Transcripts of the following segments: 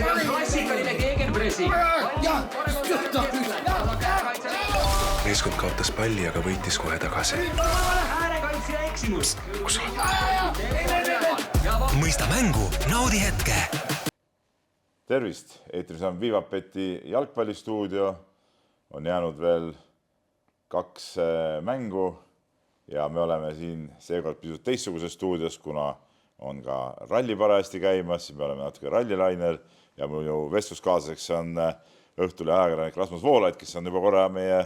see on klassikaline gegenpressi. Meeskond kaotas palli, aga võitis kohe tagasi. Äärekaitsja eksimus. Kus on? Mõista mängu, naudi hetke. Tervist, eetris on Vivapeti jalgpallistuudio. On jäänud veel 2 mängu ja me oleme siin seekord pisut teistsuguses stuudios, kuna on ka ralli parajasti käimas. Me oleme natuke rallilainer ja minu vestluskaaslaseks on Õhtulehe ajakirjanik Rasmus Voolaid, kes on juba korra meie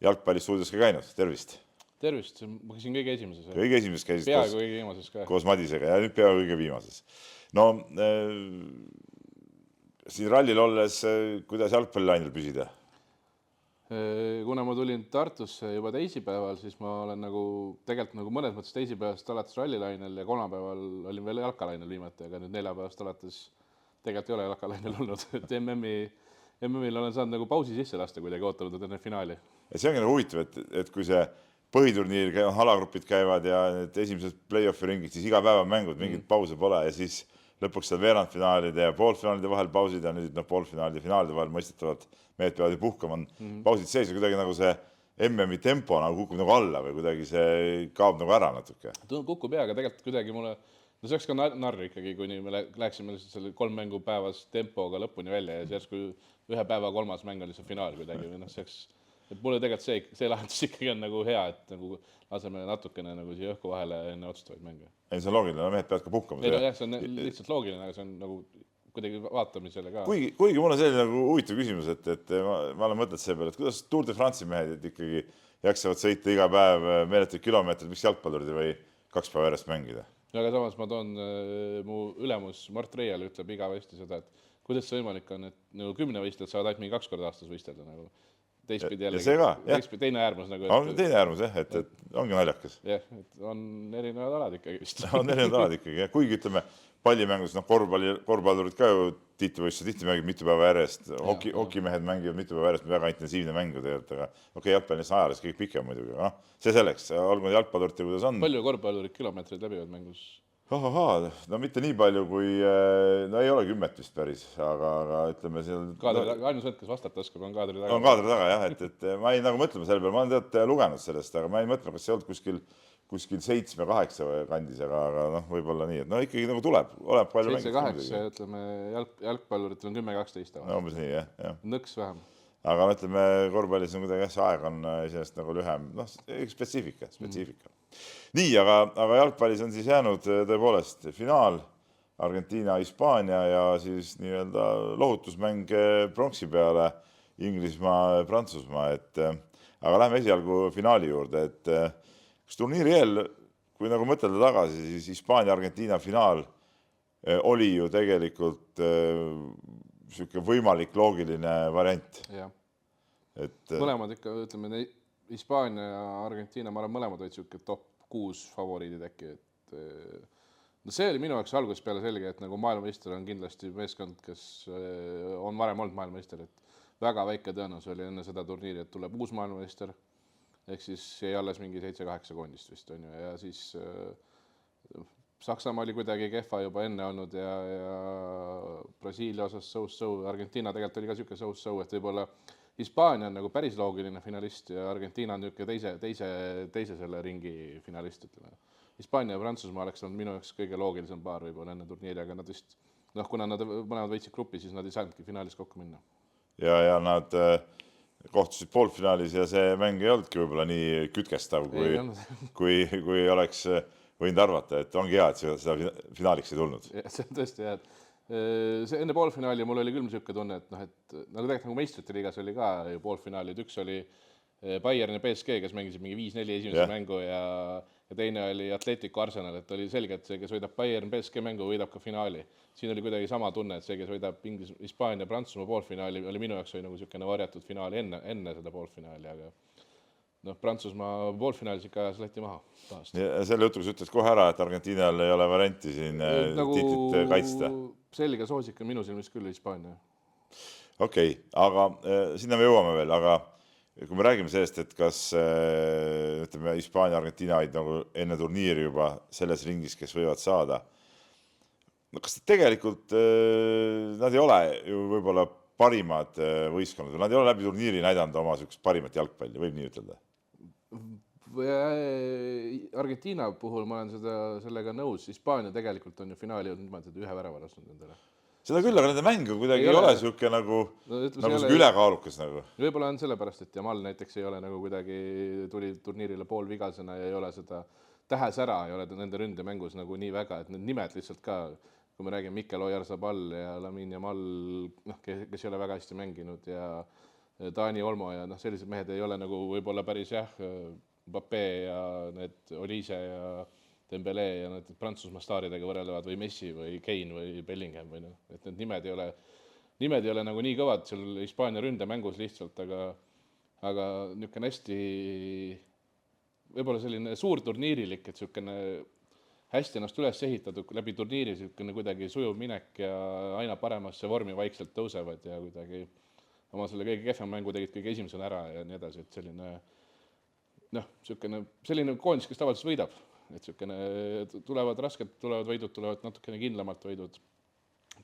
jalgpallistuudios ka käinud. Tervist! Tervist! Ma käisin kõige esimeses. Kõige esimeses käisid peaaegu kõige viimases ka. Koos Madisega ja nüüd peaaegu kõige viimases. No, siin rallil olles, kuidas jalgpallilainel püsida? Kuna ma tulin Tartusse juba teisipäeval, siis ma olen tegelikult mõnes mõttes teisipäevast alates rallilainel ja kolmapäeval olin veel jalkalainel viimati, aga nüüd neljapäevast alates tegelikult ei ole jalkalainel olnud. Et MM-il olen saanud pausi sisse lasta kuidagi ootanud enne finaali. See ongi huvitav, et kui see põhiturniir, alagrupid käivad ja need esimesed play-offi ringid, siis iga päeva mängud, mingit pause pole ja siis lõpuks seal veerandfinaalide ja poolfinaalide vahel pausid ja nüüd poolfinaalide ja finaalide vahel mõistetavad mehed peavad ju puhkama. Pausid sees ja kuidagi see MM-i tempo kukub alla või kuidagi see kaob ära natuke. Kukub aga tegelikult kuidagi mulle, see oleks ka narr ikkagi, kuni me läheksime selle 3 mängu päevas tempoga lõpuni välja ja siis kui ühe päeva 3. mäng oli see finaal kuidagi. Mulle tegelikult see lahendus ikkagi on hea, et laseme natukene siia õhku vahele enne otsustavaid mänge. Ei, see on loogiline, mehed peavad ka puhkama. Jah, see on lihtsalt loogiline, aga see on kuidagi vaatamisele ka. Kuigi mul on selline huvitav küsimus, et ma olen mõtlenud selle peale, et kuidas Tour de France'i mehed ikkagi jaksavad sõita iga päev meeletuid kilomeetrid, miks jalgpallurdi või 2 päeva järjest mängida? Aga samas ma toon mu ülemus Mart Reial ütleb igavesti seda, et kuidas see võimalik on, et 10 võistlejad saavad ainult mingi 2 korda aastas võistelda. Teistpidi jällegi, teine äärmus. On teine äärmus, et ongi naljakas. Jah, et on erinevad alad ikkagi vist. On erinevad alad ikkagi, kuigi ütleme pallimängus, korvpallurid ka ju tihti mängib mitu päeva järjest, hokimehed mängivad mitu päeva järjest, väga intensiivne mängu tegelikult, aga jalgpallis ajales kõik pikem muidugi, aga see selleks, olgu jalgpallurite, kuidas on. Palju korvpallurid kilomeetreid läbivad mängus? No mitte nii palju, kui ei ole 10 vist päris, aga ütleme seal... Ainus võt, kes vastata oskab, on kaadri taga. On kaadri taga, jah, et ma ei mõtlema selle peale, ma olen lugenud sellest, aga ma ei mõtle, kas see olnud kuskil 7-8 kandis, aga võib-olla nii, et ikkagi tuleb palju 7-8, ütleme, jalgpalluritel on 10-12. Umbes nii, jah. Nõks vähem. Aga ütleme, korvpallis on kuidagi see aeg on iseenesest lühem, spetsiifika. Nii, aga jalgpallis on siis jäänud tõepoolest finaal Argentiina-Hispaania ja siis nii-öelda lohutusmäng pronksi peale Inglismaa-Prantsusmaa, aga lähme esialgu finaali juurde, et kas turniiri eel, kui mõtelda tagasi, siis Hispaania-Argentiina finaal oli ju tegelikult selline võimalik loogiline variant. Jah. Mõlemad ikka, ütleme, Hispaania ja Argentiina, ma olen mõlemad olid selline top 6 favoriidid äkki. See oli minu jaoks algusest peale selge, et maailmameister on kindlasti meeskond, kes on varem olnud maailmameister, et väga väike tõenäosus oli enne seda turniiri, et tuleb uus maailmameister, ehk siis jäi alles mingi 7-8 koondist vist on ju, ja siis Saksamaa oli kuidagi kehva juba enne olnud ja Brasiilia osas so-so, Argentiina tegelikult oli ka selline so-so, et võib-olla Hispaania on päris loogiline finalist ja Argentiina on teise selle ringi finalist. Hispaania ja Prantsusmaa oleks olnud minu jaoks kõige loogilisem paar võib-olla enne turniiri, aga nad vist, kuna nad mõlemad võitsid gruppi, siis nad ei saanudki finaalis kokku minna. Ja nad kohtusid poolfinaalis ja see mäng ei olnudki võib-olla nii kütkestav, kui oleks võinud arvata, et ongi hea, et seda finaaliks ei tulnud. See on tõesti hea. Enne poolfinaali mul oli küll niisugune tunne, et tegelikult meistrite liigas oli ka poolfinaalid. Üks oli Bayern ja PSG, kes mängisid mingi 5-4 esimese mängu ja teine oli Atletico Arsenal, et oli selge, et see, kes võidab Bayern PSG mängu, võidab ka finaali. Siin oli kuidagi sama tunne, et see, kes võidab Hispaania ja Prantsusmaa poolfinaali, oli minu jaoks niisugune varjatud finaali enne seda poolfinaali, aga Prantsusmaa poolfinaalis ikka Läti maha. Ja selle jutuga ütled kohe ära, et Argentiinal ei ole varianti siin titlit kaitsta. Selge soosik on minu silmis küll Hispaania. Okei, aga sinna me jõuame veel, aga kui me räägime sellest, et kas Hispaania ja Argentiina olid enne turniiri juba selles ringis, kes võivad saada, no kas tegelikult nad ei ole ju võib-olla parimad võistkonnad, nad ei ole läbi turniiri näidanud oma sihukest parimat jalgpalli, võib nii ütelda? Argentiina puhul ma olen sellega nõus, Hispaania tegelikult on ju finaali olnud niimoodi, et ühe värava lasknud endale. Seda küll, aga nende mäng kuidagi ei ole sihuke nagu ülekaalukas nagu. Võib-olla on sellepärast, et Jamal näiteks ei ole nagu kuidagi tuli turniirile poolvigasena ja ei ole seda tähesära, ei ole nende ründemängus nagu nii väga, et need nimed lihtsalt ka, kui me räägime Mikel Oyarzabal ja Lamine Yamal, kes ei ole väga hästi mänginud ja Dani Olmo ja sellised mehed ei ole nagu võib-olla päris Mbappé ja need Olise ja Dembele ja need Prantsusmaa staaridega võrrelevad või Messi või Kane või Bellingham või et need nimed ei ole nagu nii kõvad seal Hispaania ründemängus lihtsalt, aga niisugune hästi võib-olla selline suur turniirilik, et niisugune hästi ennast üles ehitatud läbi turniiri, niisugune kuidagi sujuv minek ja aina paremasse vormi vaikselt tõusevad ja kuidagi oma selle kõige kehvem mängu tegid kõige esimesena ära ja nii edasi, et selline koondis, kes tavaliselt võidab, et tulevad rasked, tulevad võidud, tulevad natukene kindlamalt võidud.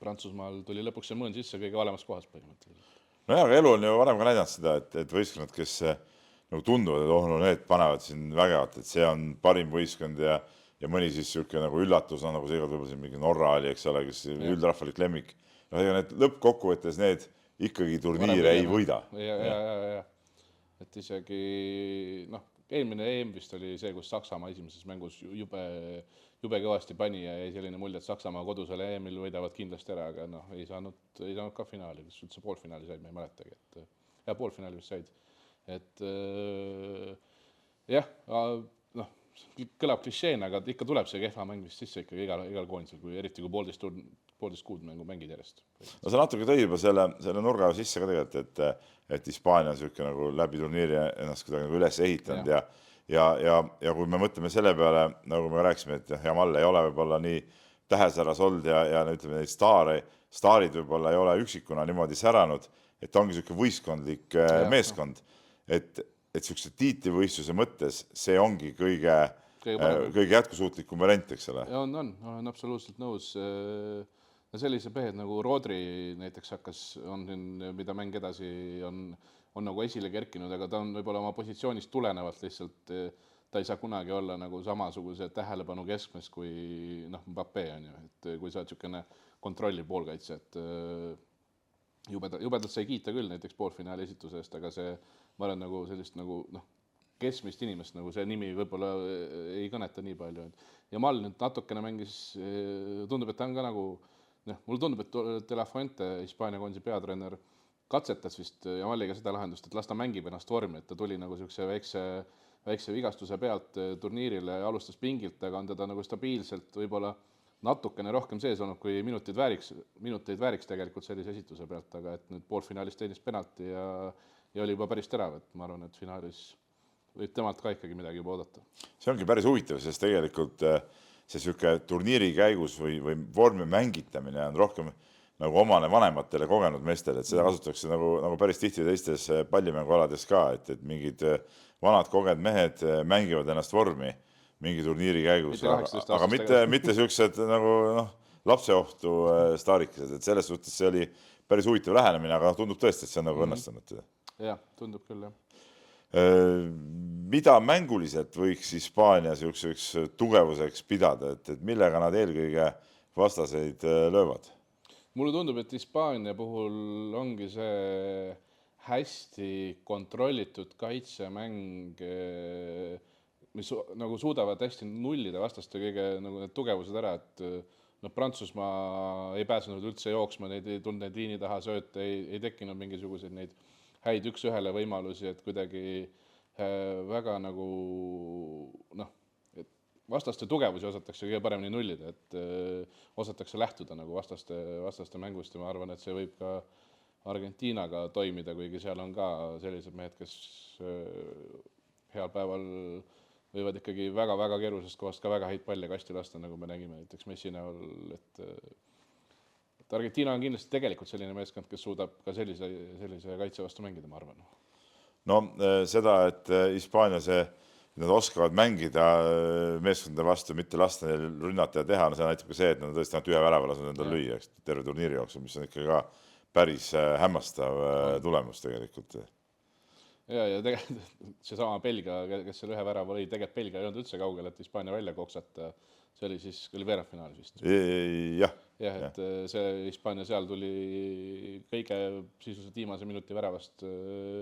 Prantsusmaal tuli lõpuks see mõõn sisse kõige valemas kohas põhimõtteliselt. No aga elu on ju varem ka näidanud seda, et võistkonnad, kes nagu tunduvad, et need panevad siin vägevat, et see on parim võistkond ja mõni siis niisugune nagu üllatus, nagu seekord võib-olla siin mingi Norra oli, eks ole, kes üldrahvalik lemmik. Need lõppkokkuvõttes need ikkagi turniire ei võida. Ja. Et isegi, eelmine EM vist oli see, kus Saksamaa esimeses mängus jube kõvasti pani ja jäi selline mulje, et Saksamaa kodusel EM-il võidavad kindlasti ära, aga ei saanud ka finaali, kes üldse poolfinaali said, ma ei mäletagi, ja poolfinaali vist said. Et jah, kõlab klišeena, aga ikka tuleb see kehva mäng vist sisse ikkagi igal koondisel, eriti kui 1,5 kuud mängid järjest. No sa natuke tõi juba selle nurga sisse ka tegelikult, et Hispaania on niisugune nagu läbi turniiri ennast kuidagi nagu üles ehitanud ja kui me mõtleme selle peale, nagu me rääkisime, et Jamal ei ole võib-olla nii tähesäras olnud ja ütleme, neid staarid võib-olla ei ole üksikuna niimoodi säranud, et ta ongi niisugune võistkondlik meeskond, et niisuguse tiitlivõistluse mõttes see ongi kõige jätkusuutlikum variant, eks ole? On absoluutselt nõus. Sellise mehed nagu Rodri näiteks mida mäng edasi on nagu esile kerkinud, aga ta on võib-olla oma positsioonist tulenevalt lihtsalt, ta ei saa kunagi olla nagu samasuguse tähelepanu keskmes kui Mbappé on ju, et kui sa oled niisugune kontrolli poolkaitse, et jubedalt sai kiita küll näiteks poolfinaali esituse eest, aga ma olen nagu sellist keskmist inimest, nagu see nimi võib-olla ei kõneta nii palju. Ja Mal nüüd natukene mängis, tundub, et ta on ka nagu mulle tundub, et De La Fuente, Hispaania koondise peatreener, katsetas vist Jamaliga seda lahendust, et las ta mängib ennast vormi, et ta tuli nagu niisuguse väikse vigastuse pealt turniirile ja alustas pingilt, aga on teda nagu stabiilselt võib-olla natukene rohkem sees olnud, kui minuteid vääriks tegelikult sellise esituse pealt, aga et nüüd poolfinaalis teenis penalti ja oli juba päris terav, et ma arvan, et finaalis võib temalt ka ikkagi midagi juba oodata. See ongi päris huvitav, sest tegelikult see sihuke turniiri käigus või vormi mängitamine on rohkem nagu omane vanematele kogenud meestele, et seda kasutatakse nagu päris tihti teistes pallimängualades ka, et mingid vanad kogenud mehed mängivad ennast vormi mingi turniiri käigus, aga mitte siuksed nagu lapseohtu staarikesed, et selles suhtes see oli päris huvitav lähenemine, aga tundub tõesti, et see on nagu õnnestunud. Jah, tundub küll, jah. Mida mänguliselt võiks Hispaania siukseks tugevuseks pidada, et millega nad eelkõige vastaseid löövad? Mulle tundub, et Hispaania puhul ongi see hästi kontrollitud kaitsemäng, mis nagu suudavad hästi nullida vastaste kõige nagu need tugevused ära, et Prantsusmaa ei pääsenud üldse jooksma, neid ei tulnud neid liini taha sööte, ei tekkinud mingisuguseid neid häid üks-ühele võimalusi, et kuidagi väga nagu et vastaste tugevusi osatakse kõige paremini nullida, et osatakse lähtuda nagu vastaste mängust ja ma arvan, et see võib ka Argentiinaga toimida, kuigi seal on ka sellised mehed, kes heal päeval võivad ikkagi väga-väga keerulisest kohast ka väga häid palle kasti lasta, nagu me nägime näiteks Messi näol, et Argentiina on kindlasti tegelikult selline meeskond, kes suudab ka sellise kaitse vastu mängida, ma arvan. No seda, et Hispaania see nad oskavad mängida meeskondade vastu, mitte lasta neil rünnata ja teha, no see näitab ka see, et nad tõesti ühe värava lasenud endale lüüa, eks, terve turniiri jooksul, mis on ikka ka päris hämmastav tulemus tegelikult. Ja tegelikult seesama Belgia, kes seal ühe värava lõi, tegelikult Belgia ei olnud üldse kaugel, et Hispaania välja koksata. See oli siis veerandfinaalis vist. Jah, et see Hispaania seal tuli kõige sisuliselt viimase minuti väravast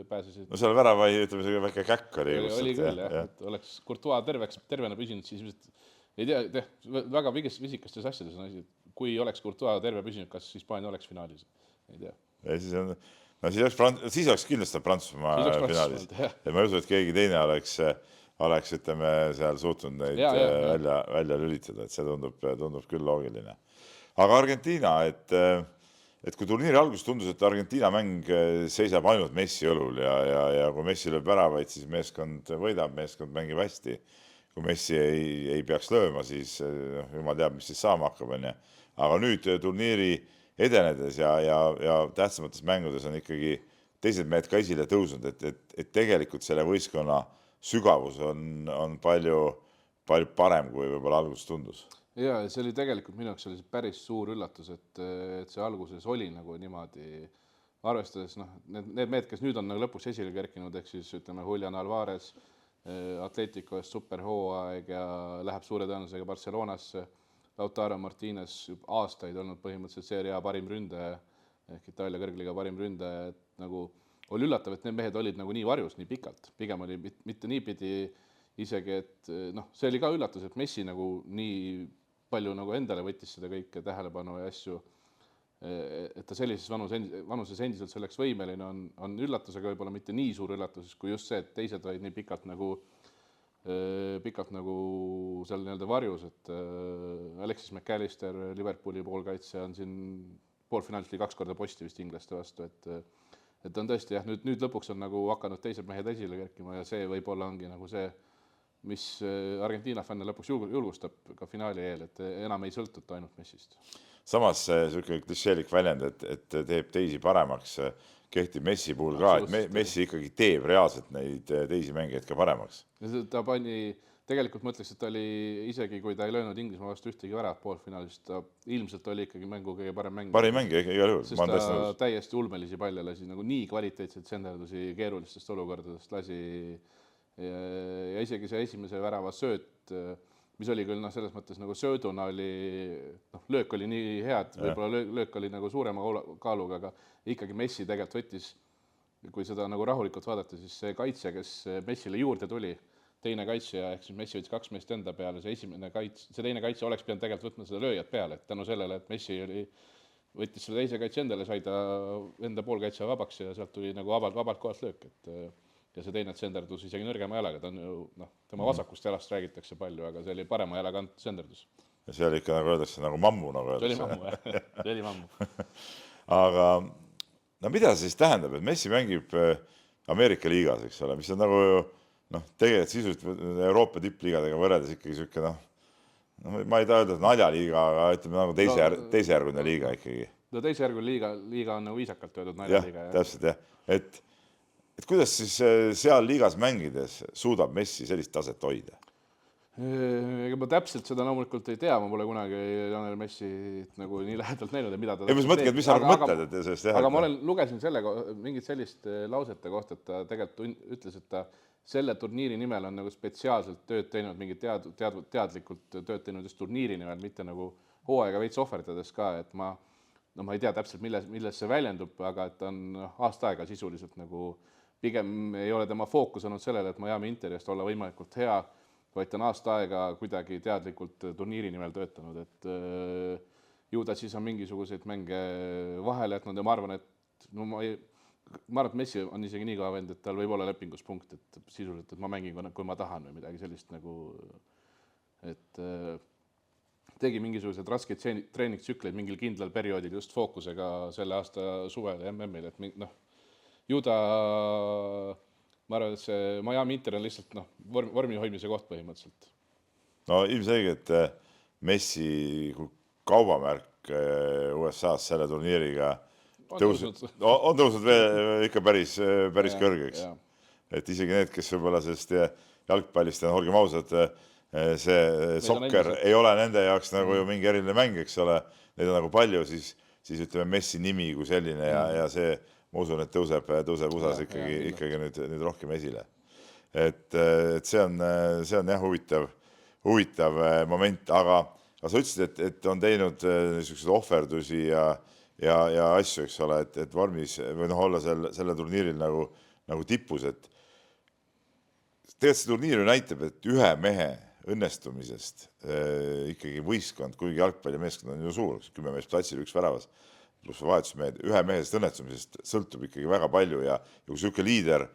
pääsesid. No seal värava ütleme, see väike käkk oli. Oli küll, jah. Et oleks Courtois tervena püsinud, siis ei tea, väga visikastes asjades on asi, et kui oleks Courtois terve püsinud, kas Hispaania oleks finaalis? Ei tea. Siis oleks kindlasti Prantsusmaa finaalis. Et ma ei usu, et keegi teine oleks ütleme, seal suutnud neid välja lülitada, et see tundub küll loogiline. Aga Argentiina, et kui turniiri alguses tundus, et Argentiina mäng seisab ainult Messi õlul ja kui Messi lööb väravaid, siis meeskond võidab, meeskond mängib hästi. Kui Messi ei peaks lööma, siis jumal teab, mis siis saama hakkab. Aga nüüd turniiri edenedes ja tähtsamates mängudes on ikkagi teised mehed ka esile tõusnud, et tegelikult selle võistkonna sügavus on palju parem, kui võib-olla alguses tundus. Ja see oli tegelikult minu jaoks päris suur üllatus, et see alguses oli nagu niimoodi arvestades, need mehed, kes nüüd on nagu lõpuks esile kerkinud, ehk siis ütleme Julian Alvarez, Atletico eest superhooaeg ja läheb suure tõenäosusega Barcelonasse, Lautaro Martínez aastaid olnud põhimõtteliselt Serie A parim ründaja ehk Itaalia kõrgliiga parim ründaja, et nagu oli üllatav, et need mehed olid nagu nii varjus nii pikalt. Pigem oli mitte niipidi isegi, et see oli ka üllatus, et Messi nagu nii palju nagu endale võttis seda kõike tähelepanu ja asju, et ta sellises vanuses endiselt selleks võimeline on üllatusega võib-olla mitte nii suur üllatus, kui just see, et teised olid nii pikalt nagu seal nii-öelda varjus, et Alexis McAllister, Liverpooli poolkaitse on siin poolfinaalis 2 korda posti vist inglaste vastu, et on tõesti jah, nüüd lõpuks on nagu hakanud teised mehed esile kerkima ja see võib-olla ongi nagu see, mis Argentiina fänne lõpuks julgustab ka finaali eel, et enam ei sõltuta ainult Messist. Samas see klišeelik väljend, et teeb teisi paremaks, kehtib Messi puhul ka, et Messi ikkagi teeb reaalselt neid teisi mängijaid ka paremaks. Ta tegelikult mõtleks, et ta oli isegi, kui ta ei löönud Inglismaa vastu ühtegi väravat poolfinaalis, ta ilmselt oli ikkagi mängu kõige parem mängija. Parim mängija igal juhul. Sest ta täiesti ulmelisi palle lasi, nagu nii kvaliteetseid senderdusi keerulistest olukordadest lasi ja isegi see esimese värava sööt, mis oli küll selles mõttes nagu sööduna oli, löök oli nii hea, et võib-olla löök oli nagu suurema kaaluga, aga ikkagi Messi tegelikult võttis, kui seda nagu rahulikult vaadata, siis see kaitse, kes Messile juurde tuli, teine kaitsja, ehk siis Messi võttis 2 meest enda peale, see teine kaitsja oleks pidanud tegelikult võtma seda lööjat peale, et tänu sellele, et Messi võttis selle teise kaitse endale, sai ta enda poolkaitse vabaks ja sealt tuli nagu vabalt kohalt löök, ja see teine senderdus isegi nõrgema jalaga, ta on tema vasakust jalast räägitakse palju, aga see oli parema jalaga senderdus. Ja see oli ikka, nagu öeldakse, nagu mammu, nagu öeldakse. See oli mammu, jah. See oli mammu. Aga mida see siis tähendab, et Messi mängib Ameerika liigas, eks ole, mis on nagu tegelikult sisuliselt Euroopa tippliigadega võrreldes ikkagi siuke, ma ei taha öelda naljaliiga, aga ütleme nagu teisejärguline liiga ikkagi. Teisejärguline liiga on nagu viisakalt öeldud naljaliiga. Jah, täpselt jah. Et kuidas siis seal liigas mängides suudab Messi sellist taset hoida? Ega ma täpselt seda loomulikult ei tea, ma pole kunagi Lionel Messi nagu nii lähedalt näinud, mida ta teeb. Mis sa mõtled, et sellest teha? Aga ma lugesin mingit sellist lausete kohta, et ta tegelikult ütles, et ta selle turniiri nimel on nagu spetsiaalselt tööd teinud, mingi teadlikult tööd teinud just turniiri nimel, mitte nagu hooaega veits ohverdades ka, et ma ei tea täpselt, milles see väljendub, aga et on aasta aega sisuliselt nagu pigem ei ole tema fookus olnud sellele, et Miami Interist olla võimalikult hea, vaid ta on aasta aega kuidagi teadlikult turniiri nimel töötanud, et ju ta siis on mingisuguseid mänge vahele jätnud ja ma arvan, et Messi on isegi nii kõva vend, et tal võib olla lepingus punkt, et sisuliselt, et ma mängin, kui ma tahan või midagi sellist nagu, et tegi mingisugused raskeid treeningtsükleid mingil kindlal perioodil just fookusega selle aasta suvel MM-il, et ju ta, ma arvan, et see Miami Inter on lihtsalt vormi hoidmise koht põhimõtteliselt. No ilmselgelt Messi kaubamärk USA-s selle turniiriga on tõusnud veel ikka päris kõrgeks. Et isegi need, kes võib-olla sellest jalgpallist ja olgem ausad, see sokker ei ole nende jaoks nagu ju mingi eriline mäng, eks ole, neid on nagu palju, siis ütleme Messi nimi kui selline ja see, ma usun, et tõuseb USA-s ikkagi nüüd rohkem esile. Et see on jah huvitav moment, aga sa ütlesid, et on teinud niisuguseid ohverdusi ja asju, eks ole, et vormis või olla selle turniiril nagu tipus, et tegelikult see turniir näitab, et ühe mehe õnnestumisest ikkagi võistkond, kuigi jalgpallimeeskond on ju suur, 10 meest platsil, 1 väravas, pluss vahetusmehed, ühe mehest õnnestumisest sõltub ikkagi väga palju ja kui siuke liider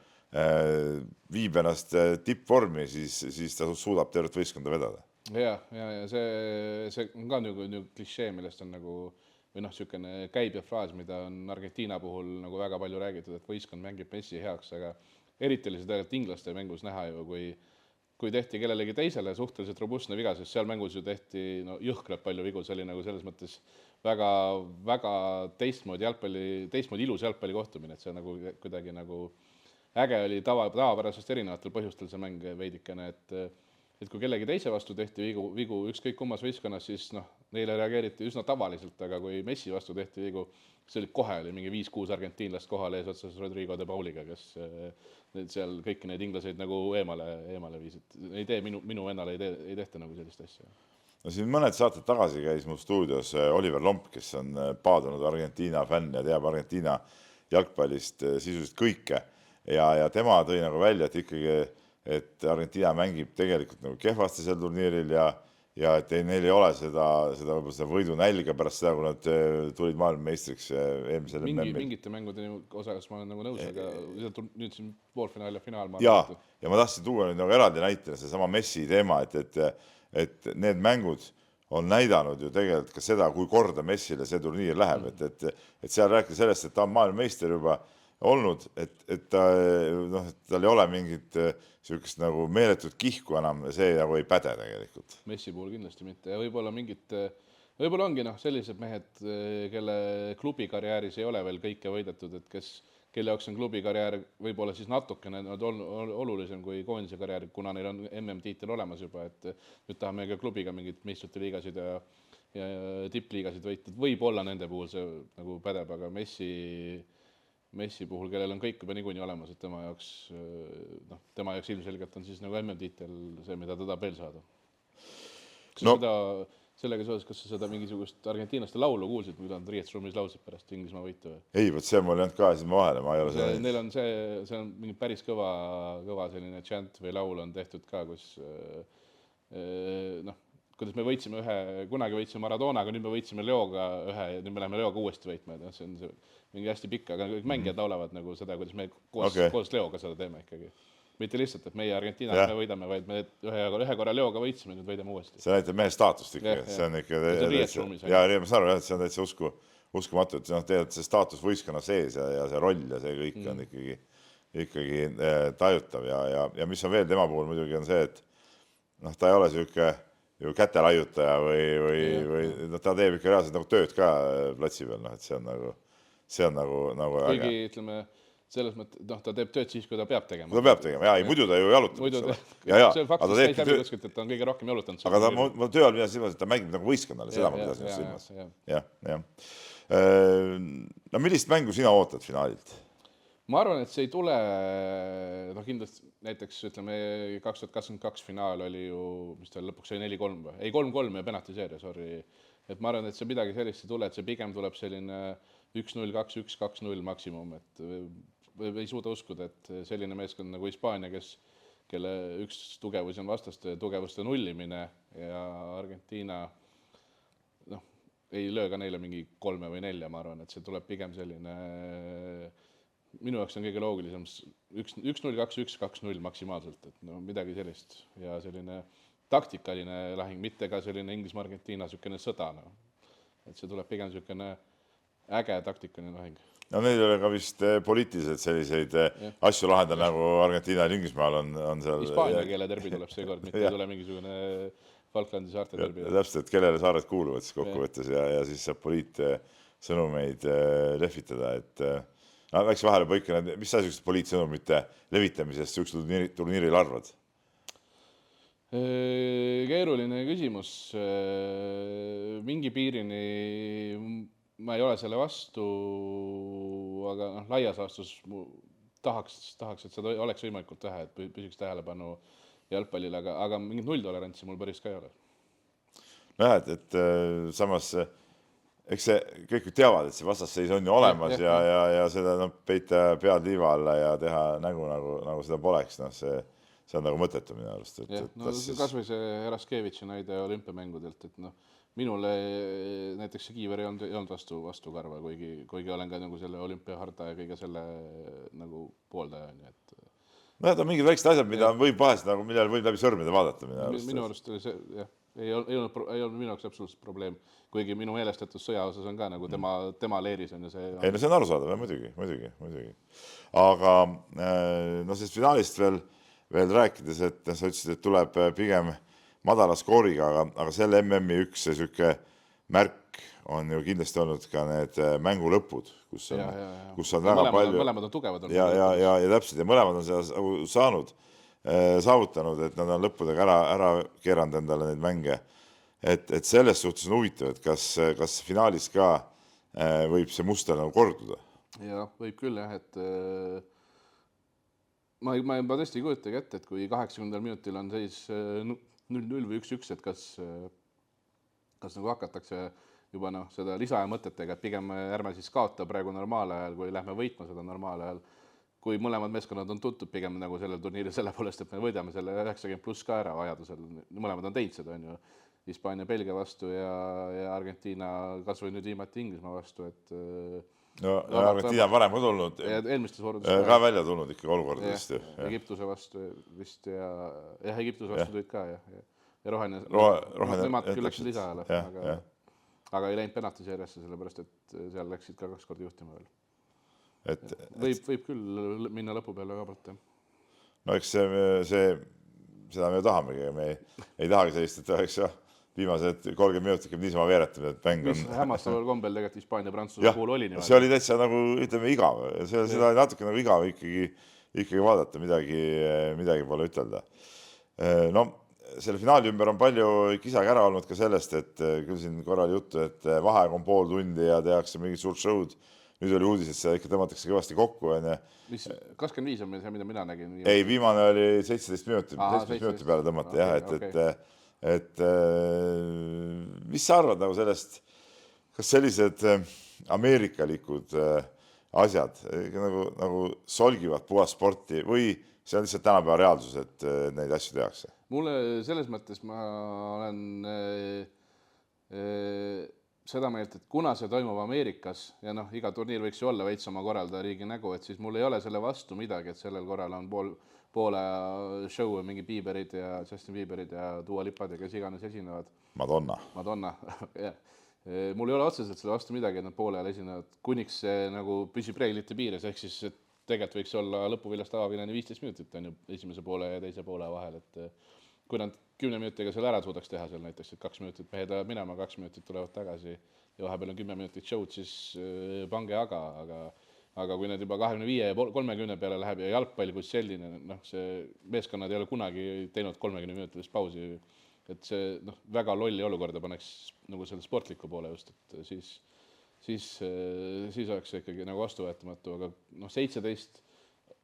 viib ennast tippvormi, siis ta suudab tervet võistkonda vedada. Ja see on ka nagu klišee, millest on nagu või niisugune käibev fraas, mida on Argentiina puhul nagu väga palju räägitud, et võistkond mängib Messi heaks, aga eriti oli seda inglaste mängus näha ju, kui tehti kellelegi teisele suhteliselt robustne viga, sest seal mängus ju tehti jõhkralt palju vigu, see oli nagu selles mõttes väga teistmoodi ilus jalgpalli kohtumine, et see nagu kuidagi nagu äge oli tavapärasest erinevatel põhjustel see mäng veidikene, et kui kellegi teise vastu tehti vigu ükskõik kummas võistkonnas, siis neile reageeriti üsna tavaliselt, aga kui Messi vastu tehti vigu, see oli kohe mingi 5-6 argentiinlast kohal eesotsas Rodrigo de Pauliga, kes seal kõiki neid inglaseid nagu eemale viisid. Ei tee, minu vennale ei tehta nagu sellist asja. No siin mõned saated tagasi käis mu stuudios Oliver Lomp, kes on paadunud Argentiina fänn ja teab Argentiina jalgpallist sisuliselt kõike. Ja tema tõi nagu välja, et ikkagi et Argentiina mängib tegelikult nagu kehvasti sel turniiril ja et neil ei ole seda võidu nälga pärast seda, kui nad tulid maailmameistriks eelmisel mingite mängude osas ma olen nagu nõus, aga nüüd siin poolfinaal ja finaal ja ma tahtsin tuua nüüd nagu eraldi näitena see sama Messi teema, et need mängud on näidanud ju tegelikult ka seda, kui korda Messile see turniir läheb, et seal rääkida sellest, et ta on maailmameister juba olnud, et tal ei ole mingit sellist nagu meeletut kihku enam, see nagu ei päde tegelikult. Messi puhul kindlasti mitte ja võib-olla ongi sellised mehed, kelle klubikarjääris ei ole veel kõike võidetud, et kelle jaoks on klubikarjäär võib-olla siis natukene olulisem kui koondise karjäär, kuna neil on MM-tiitel olemas juba, et nüüd tahame ka klubiga mingit meistrite liigasid ja tippliigasid võitud, võib-olla nende puhul see nagu pädeb, aga Messi puhul, kellel on kõik juba niikuinii olemas, et tema jaoks ilmselgelt on siis nagu MM-tiitel see, mida ta tahab veel saada. Sellega seoses, kas sa seda mingisugust argentiinlaste laulu kuulsid, mida nad riietusruumis laulsid pärast Inglismaa võitu? Ei, võt see mul ei olnud ka silma vahele, ma ei ole see. Neil on see on mingi päris kõva selline chant või laul on tehtud ka, kus kuidas me võitsime kunagi võitsime Maradonaga, nüüd me võitsime Leoga ja nüüd me läheme Leoga uuesti võitma. See on mingi hästi pikk, aga kõik mängijad laulavad nagu seda, kuidas me koos Leoga seda teeme ikkagi. Mitte lihtsalt, et meie Argentiinas me võidame, vaid me ühe korra Leoga võitsime, nüüd võidame uuesti. See näitab mehe staatust ikka. See on ikka ma saan aru, et see on täitsa uskumatu, et tegelikult see staatus võistkonna sees ja see roll ja see kõik on ikkagi tajutav ja mis on veel tema puhul muidugi on see, et ta ei ole selline ju kätelaiutaja või ta teeb ikka reaalselt nagu tööd ka platsi peal, et see on nagu äge. Kuigi, ütleme, selles mõttes, ta teeb tööd siis, kui ta peab tegema. Ta peab tegema, muidu ta ju jalutab. See fakt, et ta on kõige rohkem jalutanud. Aga ma töö all pidasin silmas, et ta mängib nagu võistkonnale, seda ma pidasin silmas. No millist mängu sina ootad finaalilt? Ma arvan, et see ei tule, kindlasti näiteks ütleme 2022 finaal oli ju, mis ta lõpuks oli 4-3 või? Ei 3-3 ja penaltiseeria, sorry. Et ma arvan, et see midagi sellist ei tule, et see pigem tuleb selline 1-0, 2-1, 2-0 maksimum, et ei suuda uskuda, et selline meeskond nagu Hispaania, kelle üks tugevus on vastaste tugevuste nullimine ja Argentiina ei löö ka neile mingi 3 või 4, ma arvan, et see tuleb pigem selline minu jaoks on kõige loogilisem 1-0, 2-1, 2-0 maksimaalselt, et midagi sellist ja selline taktikaline lahing, mitte ka selline Inglismaa-Argentiina selline sõda. Et see tuleb pigem selline äge taktikaline lahing. No neil ei ole ka vist poliitiliselt selliseid asju lahendada, nagu Argentiina ja Inglismaal on seal. Hispaania keele derbi tuleb seekord, mitte ei tule mingisugune Falklandi saarte derbi. Täpselt, et kellele saared kuuluvad siis kokkuvõttes ja siis saab poliitsõnumeid lehvitada, et väikse vahele põikene, mis sa sellisest poliitsõnumite levitamisest sellisel turniiril arvad? Keeruline küsimus. Mingi piirini ma ei ole selle vastu, aga laias laastus tahaks, et seda oleks võimalikult vähe, et püsiks tähelepanu jalgpallile, aga mingit nulltolerantsi mul päris ka ei ole. Näed, et samas eks see kõik teavad, et see vastasseis on ju olemas ja seda peita pead liiva alla ja teha nägu nagu seda poleks, see on nagu mõttetu minu arust. Kas või see Heraskevitši näide olümpiamängudelt, et minule näiteks see Kiiver ei olnud vastu karva, kuigi olen ka nagu selle olümpiaharta ja kõige selle nagu pooldaja. Need on mingid väiksed asjad, mida võib vahest, millel võib läbi sõrmede vaadata minu arust oli see, jah. Ei olnud minu jaoks absoluutselt probleem, kuigi minu meelestatus sõja osas on ka nagu tema leeris on ja see... Ei, see on arusaadav, muidugi. Aga sellest finaalist veel rääkides, et sa ütlesid, et tuleb pigem madala skooriga, aga selle MM-i üks selline märk on ju kindlasti olnud ka need mängu lõpud, kus on väga palju... Mõlemad on tugevad. Ja täpselt, ja mõlemad on seda saavutanud, et nad on lõppudega ära keeranud endale neid mänge. Et selles suhtes on huvitav, et kas finaalis ka võib see muster nagu korduda? Ja, võib küll, jah, et ma tõesti ei kujutagi ette, et kui 80. minutil on seis 0-0 või 1-1, et kas nagu hakatakse juba seda lisaja mõtetega, et pigem ärme siis kaota praegu normaalajal, kui lähme võitma seda normaalajal, kui mõlemad meeskonnad on tuntud pigem nagu sellel turniiril selle poolest, et me võidame selle 90 pluss ka ära vajadusel. Mõlemad on teinud seda, on ju, Hispaania Belgia vastu ja Argentiina kas või nüüd viimati Inglismaa vastu, et Argentiina on varem ka tulnud. Eelmistes voorudes ka välja tulnud ikkagi olukordadest. Egiptuse vastu vist ja Egiptuse vastu tulid ka ja Roheline nemad küll läksid lisaajale, aga ei läinud penaltisjärjesse, sellepärast et seal läksid ka 2 korda juhtima veel. Võib küll minna lõpu peale vabalt. No eks seda me ju tahamegi, me ei tahagi sellist, et oleks viimased 30 minutit niisama veeretame, et mäng on... Mis hämmastaval kombel tegelikult Hispaania-Prantsuse puhul oli niimoodi. See oli täitsa nagu, ütleme, igav. Seda natuke nagu igav ikkagi vaadata, midagi pole ütelda. Selle finaali ümber on palju kisagi ära olnud ka sellest, et küll siin korral juttu, et vaheaeg on pool tundi ja tehakse mingid suurt show'd. Nüüd oli uudis, et seda ikka tõmmatakse kõvasti kokku. 25 on see, mida mina nägin. Ei, viimane oli 17 minuti peale tõmmata, jah. Et mis sa arvad nagu sellest, kas sellised ameerikalikud asjad nagu solgivad puhas sporti või see on lihtsalt tänapäeva reaalsus, et neid asju tehakse? Mulle selles mõttes ma olen seda meelt, et kuna see toimub Ameerikas ja iga turniir võiks ju olla veits oma korraldaja riigi nägu, et siis mul ei ole selle vastu midagi, et sellel korral on poole show mingi Bieberid ja Justin Bieberid ja Dua Lipad ja kes iganes esinevad. Madonna, jah. Mul ei ole otseselt selle vastu midagi, et nad poole ajal esinevad, kuniks see nagu püsib reeglite piires, ehk siis tegelikult võiks olla lõpuviljast avavilani 15 minutit on ju esimese poole ja teise poole vahel, et kui nad 10 minutiga seal ära suudaks teha seal näiteks, et 2 minutit mehed minema, 2 minutit tulevad tagasi ja vahepeal on 10 minutit show'd, siis pange aga kui need juba 25 ja 30 peale läheb ja jalgpall kui selline, see meeskonnad ei ole kunagi teinud 30 minutilist pausi, et see väga lolli olukorda paneks nagu selle sportliku poole just, et siis oleks see ikkagi nagu vastuvõetamatu, aga 17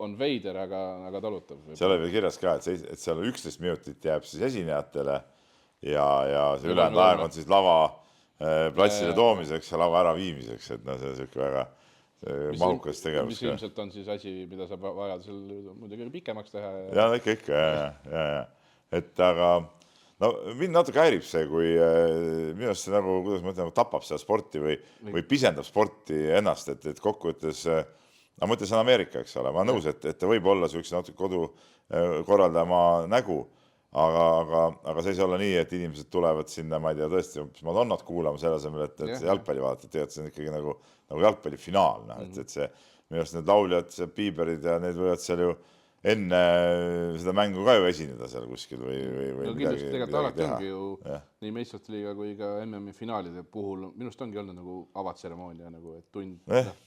on veider, aga talutav. Seal oli kirjas ka, et seal 11 minutit jääb siis esinejatele ja see ülejäänud aeg on siis lava platsile toomiseks ja lava äraviimiseks, et see on selline väga mahukas tegevus. Mis ilmselt on siis asi, mida saab vajadusel muidugi pikemaks teha. Ja ikka, ja. Et aga mind natuke häirib see, kui minu arust see nagu, kuidas ma ütlen, tapab seda sporti või pisendab sporti ennast, et kokkuvõttes ma mõtlen, see on Ameerika, eks ole, ma nõus, et ta võib olla üks natuke kodu korraldama nägu, aga see ei saa olla nii, et inimesed tulevad sinna, ma ei tea, tõesti, Madonnat kuulama selle asemel, et jalgpalli vaadata, tead, see on ikkagi nagu jalgpallifinaal, et see minu arust need lauljad, Bieberid ja need võivad seal ju enne seda mängu ka ju esineda seal kuskil või no, midagi, tegelikult alati teha. ongi ju nii meistrite liiga kui ka MM-i finaalide puhul minust ongi olnud nagu avatseremoonia nagu, et tund.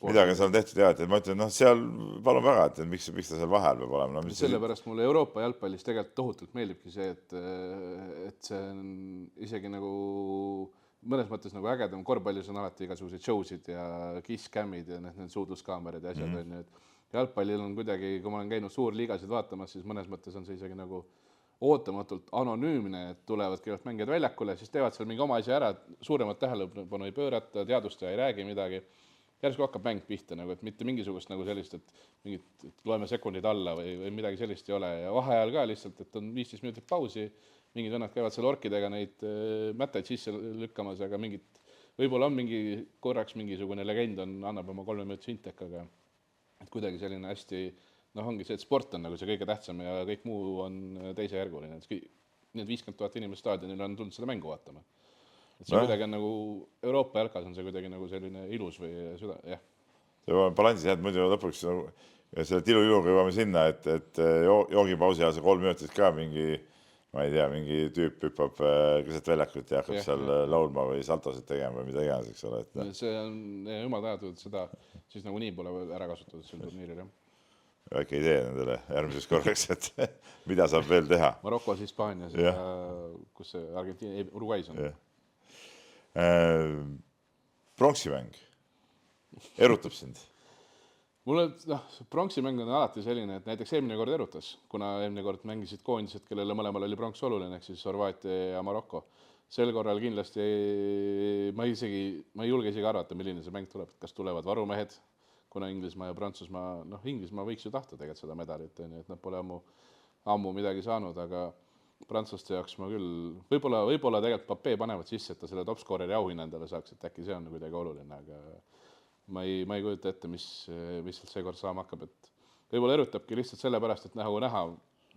Midagi on seal tehtud jah, et ma ütlen, noh, seal palun väga, et miks ta seal vahel peab olema. No, sellepärast mulle Euroopa jalgpallis tegelikult tohutult meeldibki see, et see on isegi nagu mõnes mõttes nagu ägedam. Korvpallis on alati igasuguseid showsid ja kiss-cammid ja need suudluskaamerad ja asjad on ju, et jalgpallil on kuidagi, kui ma olen käinud suurliigasid vaatamas, siis mõnes mõttes on see isegi nagu ootamatult anonüümne, et tulevad kõigepealt mängijad väljakule, siis teevad seal mingi oma asja ära, suuremat tähelepanu ei pöörata, teadustaja ei räägi midagi. Järsku hakkab mäng pihta, nagu, et mitte mingisugust nagu sellist, et mingit loeme sekundid alla või midagi sellist ei ole. Ja vaheajal ka lihtsalt, et on 15 minutit pausi, mingid vennad käivad seal orkidega neid mättaid sisse lükkamas, aga võib-olla on mingi korraks mingisugune legend annab oma 3 minutit fintech, aga et kuidagi selline hästi, noh ongi see, et sport on nagu see kõige tähtsam ja kõik muu on teisejärguline. Need 50 000 inimest staadionil on tulnud seda mängu vaatama. Et see kuidagi on nagu Euroopa jalkas on see kuidagi nagu selline ilus või jah. See on balansis, et muidu lõpuks selle tilu-iluga jõuame sinna, et joogipausi ajal see 3 minutit ka mingi, ma ei tea, mingi tüüp hüppab keset väljakut ja hakkab seal laulma või saltosid tegema või mida iganes, eks ole. See on jumal tänatud, et seda siis nagu nii pole ära kasutatud sel turniiril. Väike idee nendele järgmises korraks, et mida saab veel teha. Marokos, Hispaanias ja kus see Argentiina, Uruguay's on. Pronksimäng erutab sind? Mulle, pronksimäng on alati selline, et näiteks eelmine kord erutas, kuna eelmine kord mängisid koondised, kellele mõlemal oli pronks oluline, ehk siis Horvaatia ja Maroko. Sel korral kindlasti ma ei julge isegi arvata, milline see mäng tuleb, kas tulevad varumehed, kuna Inglismaa ja Prantsusmaa, Inglismaa võiks ju tahta tegelikult seda medalit, et nad pole ammu midagi saanud, aga prantslaste jaoks ma küll, võib-olla tegelikult Papee panevad sisse, et ta selle topscoreri auhinna endale saaks, et äkki see on kuidagi oluline, aga ma ei kujuta ette, mis sealt seekord saama hakkab, et võib-olla erutabki lihtsalt sellepärast, et näha,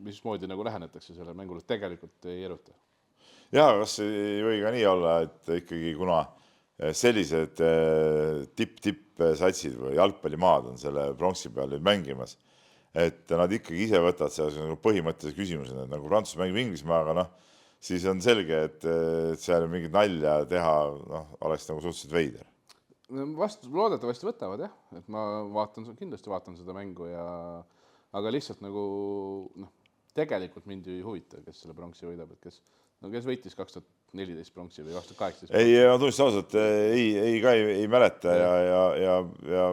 mismoodi nagu lähenetakse selle mängule, tegelikult ei eruta. Jaa, kas ei või ka nii olla, et ikkagi kuna sellised tipp-satsid või jalgpallimaad on selle pronksi peal nüüd mängimas, et nad ikkagi ise võtavad selle põhimõttelise küsimusena, et nagu Prantsus mängib Inglismaaga, siis on selge, et seal mingit nalja teha oleks nagu suhteliselt veider. Loodetavasti võtavad, jah, et ma kindlasti vaatan seda mängu, aga lihtsalt nagu tegelikult mind ei huvita, kes selle pronksi võidab, et kes võitis 2014 pronksi või 2018? Ei, ma tunnistan ausalt, ei mäleta ja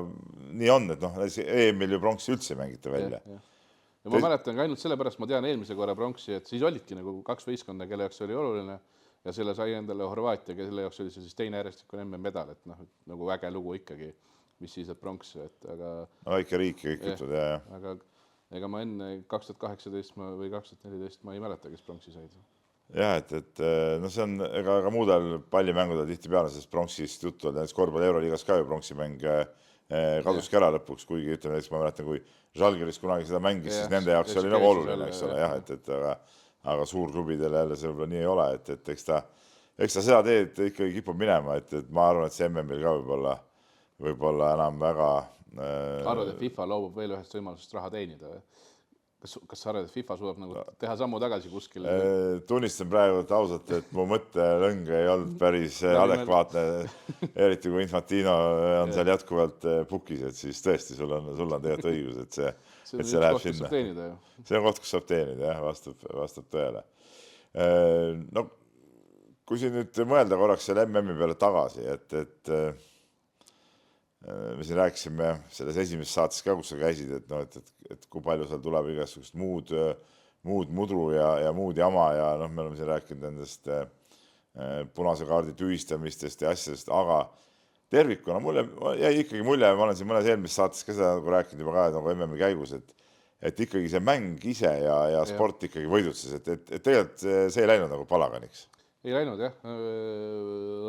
nii on, et EM-il ju pronksi üldse ei mängita välja. Ja ma mäletan ka ainult sellepärast, ma tean eelmise korra pronksi, et siis olidki nagu 2 võistkonda, kelle jaoks oli oluline ja selle sai endale Horvaatia, kelle jaoks oli see siis teine järjestikune MM-medal, et nagu äge lugu ikkagi, mis siis, et pronks, aga... Väike riik ja kõik jutud, jah. Aga ega ma enne 2018 või 2014 ma ei mäleta, kes pronksi said. Jah, et see on ega muudel pallimängudel tihti peale, sest pronksist juttu on, näiteks korvpalli Euroliigas ka ju pronksimäng kaduski ära lõpuks, kuigi ütleme, näiteks ma mäletan, kui Žalgiris kunagi seda mängis, siis nende jaoks oli nagu oluline, eks ole, jah, aga suurklubidel jälle see võib-olla nii ei ole, et eks ta seda teed ikkagi kipub minema, et ma arvan, et see MM-il ka võib-olla enam väga... Arvad, et FIFA loobub veel ühest võimalusest raha teenida või? Kas sa arvad, et FIFA suudab nagu teha sammu tagasi kuskile? Tunnistan praegu ausalt, et mu mõttelõng ei olnud päris adekvaatne, eriti kui Infantino on seal jätkuvalt pukis, et siis tõesti sul on tegelikult õigus, et see läheb sinna. See on koht, kus saab teenida, jah, vastab tõele. Kui siin nüüd mõelda korraks selle MM-i peale tagasi, et me siin rääkisime selles esimeses saates ka, kus sa käisid, et kui palju seal tuleb igasugust muud mudru ja muud jama ja me oleme siin rääkinud nendest punase kaardi tühistamistest ja asjadest, aga tervikuna mulle jäi ikkagi mulje, ma olen siin mõnes eelmises saates ka seda rääkinud juba ka nagu MM-i käigus, et ikkagi see mäng ise ja sport ikkagi võidutses, et tegelikult see ei läinud nagu palaganiks. Ei läinud, jah.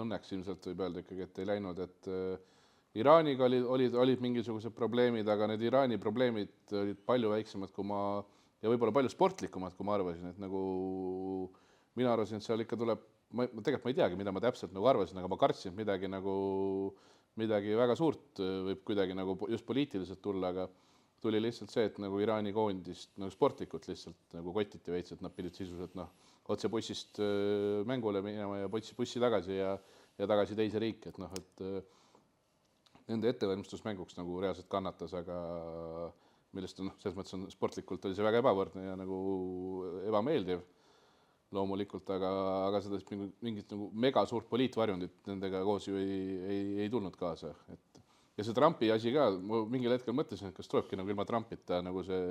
Õnneks ilmselt võib öelda ikkagi, et ei läinud, et Iraaniga olid mingisugused probleemid, aga need Iraani probleemid olid palju väiksemad ja võib-olla palju sportlikumad, kui ma arvasin, et nagu mina arvasin, et seal ikka tuleb, tegelikult ma ei teagi, mida ma täpselt nagu arvasin, aga ma kartsin, et midagi väga suurt võib kuidagi nagu just poliitiliselt tulla, aga tuli lihtsalt see, et nagu Iraani koondist nagu sportlikult lihtsalt nagu kotiti veits, et nad pidid sisuliselt otse bussist mängule minema ja bussi tagasi ja tagasi teise riiki, et et nende ettevalmistusmänguks nagu reaalselt kannatas, aga millest selles mõttes sportlikult oli see väga ebavõrdne ja nagu ebameeldiv loomulikult, aga seda mingit nagu mega suurt poliitvarjundit nendega koos ju ei tulnud kaasa. Ja see Trumpi asi ka, ma mingil hetkel mõtlesin, et kas tulebki nagu ilma Trumpita nagu see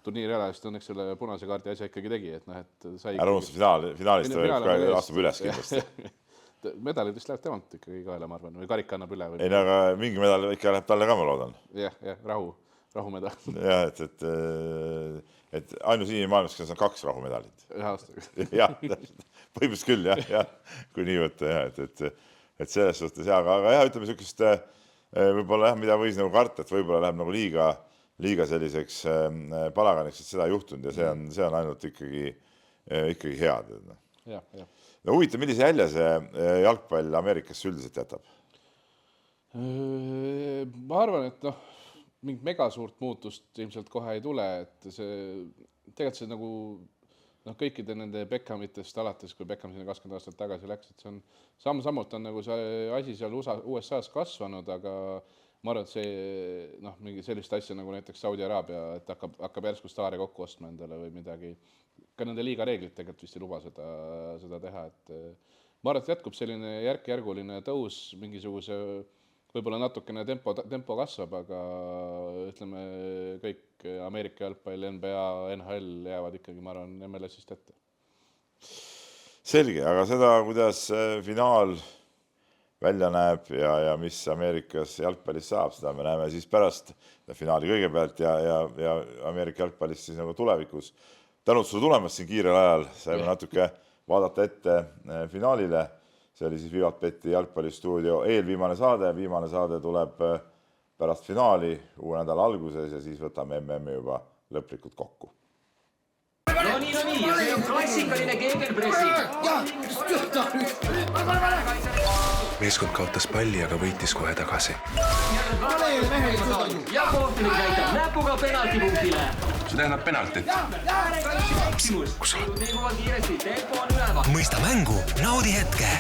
turniiri ära, sest õnneks selle punase kaardi asja ikkagi tegi, et sai... Ära unusta finaalist ta astub üles kindlasti. Medalid vist läheb temalt ikkagi kaela, ma arvan, või karik annab üle. Ei, aga mingi medal ikka läheb talle ka, ma loodan. Jah, rahumedal. Jah, et ainus inimene maailmas, kes on 2 rahumedalit. Ühe aastaga. Jah, põhimõtteliselt küll, jah, kui nii võtta, et selles suhtes, aga jah, ütleme niisugust võib-olla jah, mida võis nagu karta, et võib-olla läheb nagu liiga selliseks palaganiks, et seda ei juhtunud ja see on ainult ikkagi head. Jah. No huvitav, millise jälje see jalgpall Ameerikasse üldiselt jätab? Ma arvan, et mingit mega suurt muutust ilmselt kohe ei tule, et tegelikult see nagu kõikide nende Beckhamitest alates, kui Beckham sinna 20 aastat tagasi läks, et see on samm-sammult on nagu see asi seal USA-s kasvanud, aga ma arvan, et see mingi sellist asja nagu näiteks Saudi Araabia, et hakkab järsku staare kokku ostma endale või midagi. Ka nende liiga reeglid tegelikult vist ei luba seda teha, et ma arvan, et jätkub selline järk-järguline tõus, mingisuguse võib-olla natukene tempo kasvab, aga ütleme kõik Ameerika jalgpall, NBA, NHL jäävad ikkagi, ma arvan, MLS-ist ette. Selge, aga seda, kuidas finaal välja näeb ja mis Ameerikas jalgpallis saab, seda me näeme siis pärast finaali kõigepealt ja Ameerika jalgpallis siis nagu tulevikus. Tänud sulle tulemast siin kiirel ajal, saime natuke vaadata ette finaalile. See oli siis Vivatbeti jalgpallistuudio eelviimane saade tuleb pärast finaali uue nädala alguses ja siis võtame MM juba lõplikult kokku. No nii, ja see on klassikaline gegenpressing. Meeskond kaotas palli, aga võitis kohe tagasi. Ja kohtunik näitab näpuga penaltipunktile. See tähendab penaltit. Eksimus. Liiguvad kiiresti, tempo on üleval. Mõista mängu, naudi hetke.